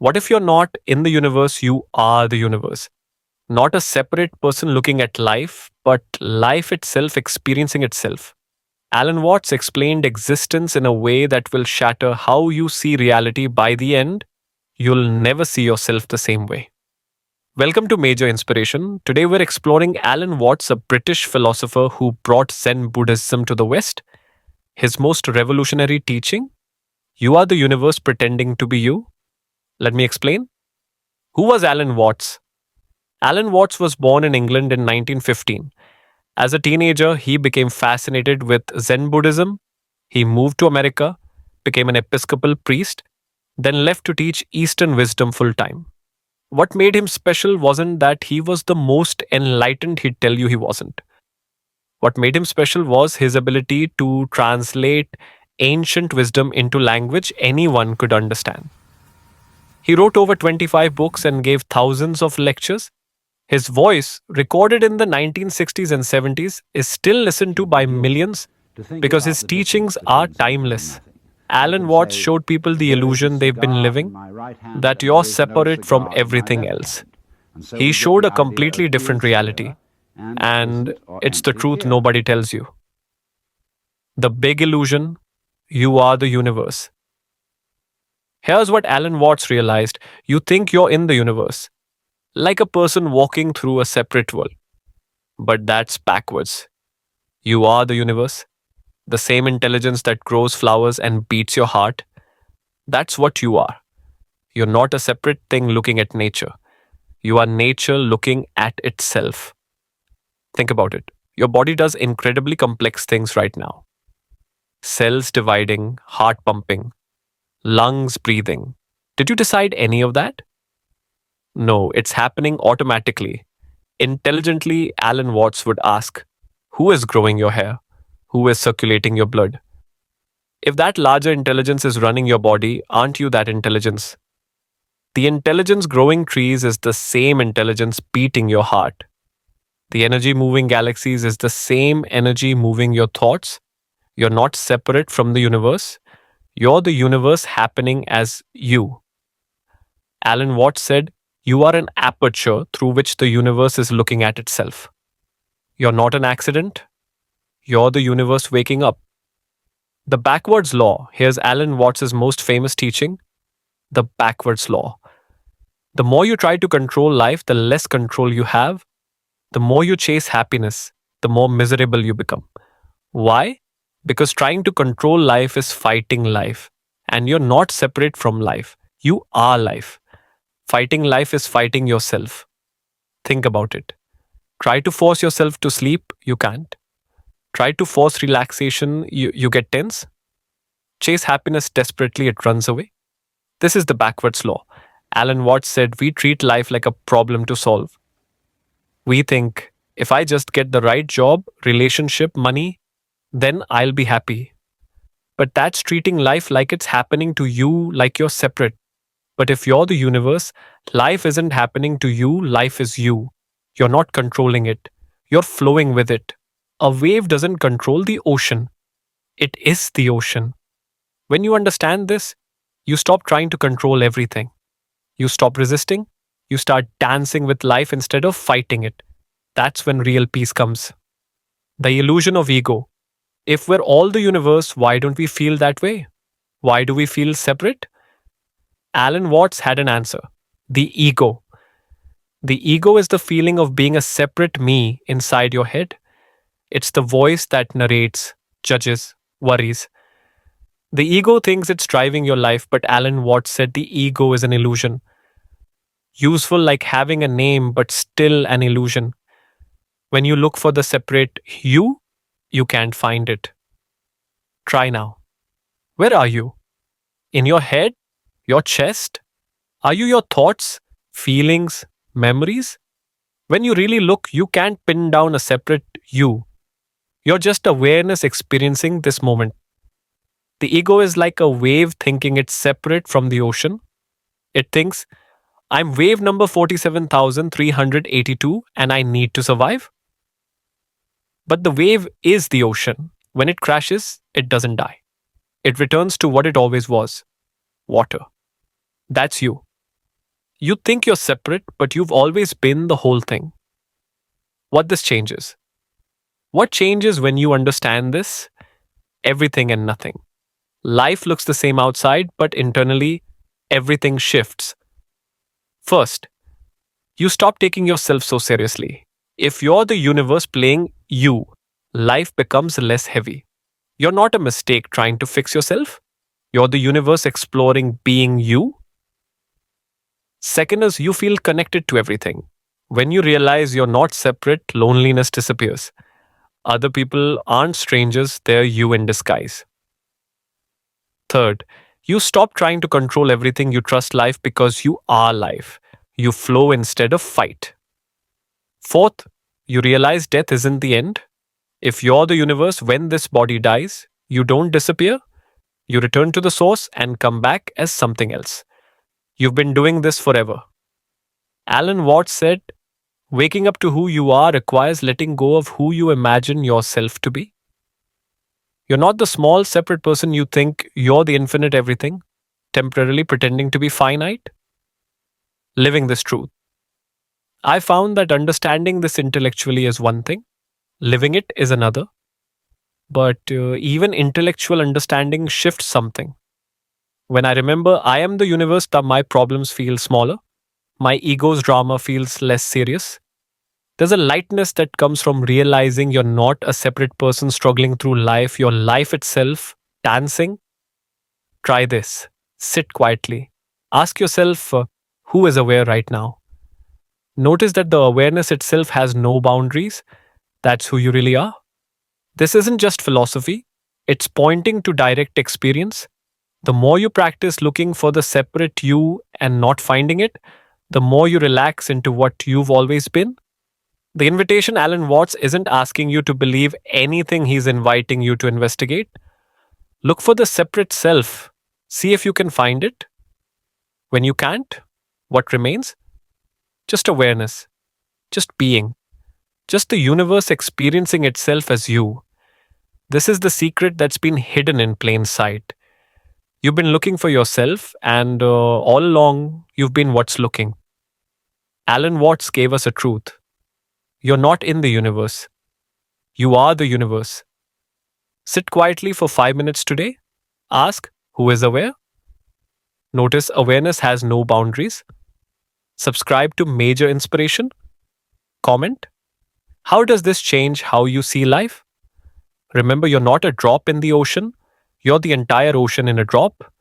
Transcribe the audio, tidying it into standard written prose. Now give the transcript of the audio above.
What if you're not in the universe, you are the universe? Not a separate person looking at life, but life itself experiencing itself. Alan Watts explained existence in a way that will shatter how you see reality. By the end, you'll never see yourself the same way. Welcome to Major Inspiration. Today we're exploring Alan Watts, a British philosopher who brought Zen Buddhism to the West. His most revolutionary teaching: you are the universe pretending to be you. Let me explain. Who was Alan Watts? Alan Watts was born in England in 1915. As a teenager, he became fascinated with Zen Buddhism. He moved to America, became an Episcopal priest, then left to teach Eastern wisdom full time. What made him special wasn't that he was the most enlightened, he'd tell you he wasn't. What made him special was his ability to translate ancient wisdom into language anyone could understand. He wrote over 25 books and gave thousands of lectures. His voice, recorded in the 1960s and 70s, is still listened to by millions because his teachings are timeless. Alan Watts showed people the illusion they've been living, that you're separate from everything else. He showed a completely different reality, and it's the truth nobody tells you. The big illusion: you are the universe. Here's what Alan Watts realized: you think you're in the universe, like a person walking through a separate world. But that's backwards. You are the universe, the same intelligence that grows flowers and beats your heart. That's what you are. You're not a separate thing looking at nature. You are nature looking at itself. Think about it. Your body does incredibly complex things right now: cells dividing, heart pumping, lungs breathing. Did you decide any of that? No, it's happening automatically. Intelligently, Alan Watts would ask, who is growing your hair? Who is circulating your blood? If that larger intelligence is running your body, aren't you that intelligence? The intelligence growing trees is the same intelligence beating your heart. The energy moving galaxies is the same energy moving your thoughts. You're not separate from the universe. You're the universe happening as you. Alan Watts said, you are an aperture through which the universe is looking at itself. You're not an accident. You're the universe waking up. The backwards law. Here's Alan Watts' most famous teaching: the backwards law. The more you try to control life, the less control you have. The more you chase happiness, the more miserable you become. Why? Because trying to control life is fighting life. And you're not separate from life. You are life. Fighting life is fighting yourself. Think about it. Try to force yourself to sleep, you can't. Try to force relaxation, you get tense. Chase happiness desperately, it runs away. This is the backwards law. Alan Watts said we treat life like a problem to solve. We think, if I just get the right job, relationship, money, then I'll be happy. But that's treating life like it's happening to you, like you're separate. But if you're the universe, life isn't happening to you, life is you. You're not controlling it. You're flowing with it. A wave doesn't control the ocean. It is the ocean. When you understand this, you stop trying to control everything. You stop resisting. You start dancing with life instead of fighting it. That's when real peace comes. The illusion of ego. If we're all the universe, why don't we feel that way? Why do we feel separate? Alan Watts had an answer: the ego. The ego is the feeling of being a separate me inside your head. It's the voice that narrates, judges, worries. The ego thinks it's driving your life, but Alan Watts said the ego is an illusion. Useful like having a name, but still an illusion. When you look for the separate you can't find it. Try now. Where are you? In your head? Your chest? Are you your thoughts, feelings, memories? When you really look, you can't pin down a separate you. You're just awareness experiencing this moment. The ego is like a wave thinking it's separate from the ocean. It thinks, I'm wave number 47,382 and I need to survive. But the wave is the ocean. When it crashes, it doesn't die. It returns to what it always was: water. That's you. You think you're separate, but you've always been the whole thing. What this changes? What changes when you understand this? Everything and nothing. Life looks the same outside, but internally, everything shifts. First, you stop taking yourself so seriously. If you're the universe playing you, life becomes less heavy. You're not a mistake trying to fix yourself. You're the universe exploring being you. Second is you feel connected to everything. When you realize you're not separate, loneliness disappears. Other people aren't strangers, they're you in disguise. Third, you stop trying to control everything. You trust life because you are life. You flow instead of fight. Fourth, you realize death isn't the end. If you're the universe, when this body dies, you don't disappear. You return to the source and come back as something else. You've been doing this forever. Alan Watts said, waking up to who you are requires letting go of who you imagine yourself to be. You're not the small, separate person you think. You're the infinite everything, temporarily pretending to be finite. Living this truth. I found that understanding this intellectually is one thing, living it is another. But even intellectual understanding shifts something. When I remember I am the universe, that my problems feel smaller, my ego's drama feels less serious. There's a lightness that comes from realizing you're not a separate person struggling through life, your life itself, dancing. Try this. Sit quietly. Ask yourself, who is aware right now? Notice that the awareness itself has no boundaries. That's who you really are. This isn't just philosophy, it's pointing to direct experience. The more you practice looking for the separate you and not finding it, the more you relax into what you've always been. The invitation Alan Watts isn't asking you to believe anything, he's inviting you to investigate. Look for the separate self. See if you can find it. When you can't, what remains? Just awareness, just being, just the universe experiencing itself as you. This is the secret that's been hidden in plain sight. You've been looking for yourself, and all along, you've been what's looking. Alan Watts gave us a truth. You're not in the universe. You are the universe. Sit quietly for 5 minutes today. Ask, who is aware? Notice awareness has no boundaries. Subscribe to Major Inspiration. Comment. How does this change how you see life? Remember, you're not a drop in the ocean. You're the entire ocean in a drop.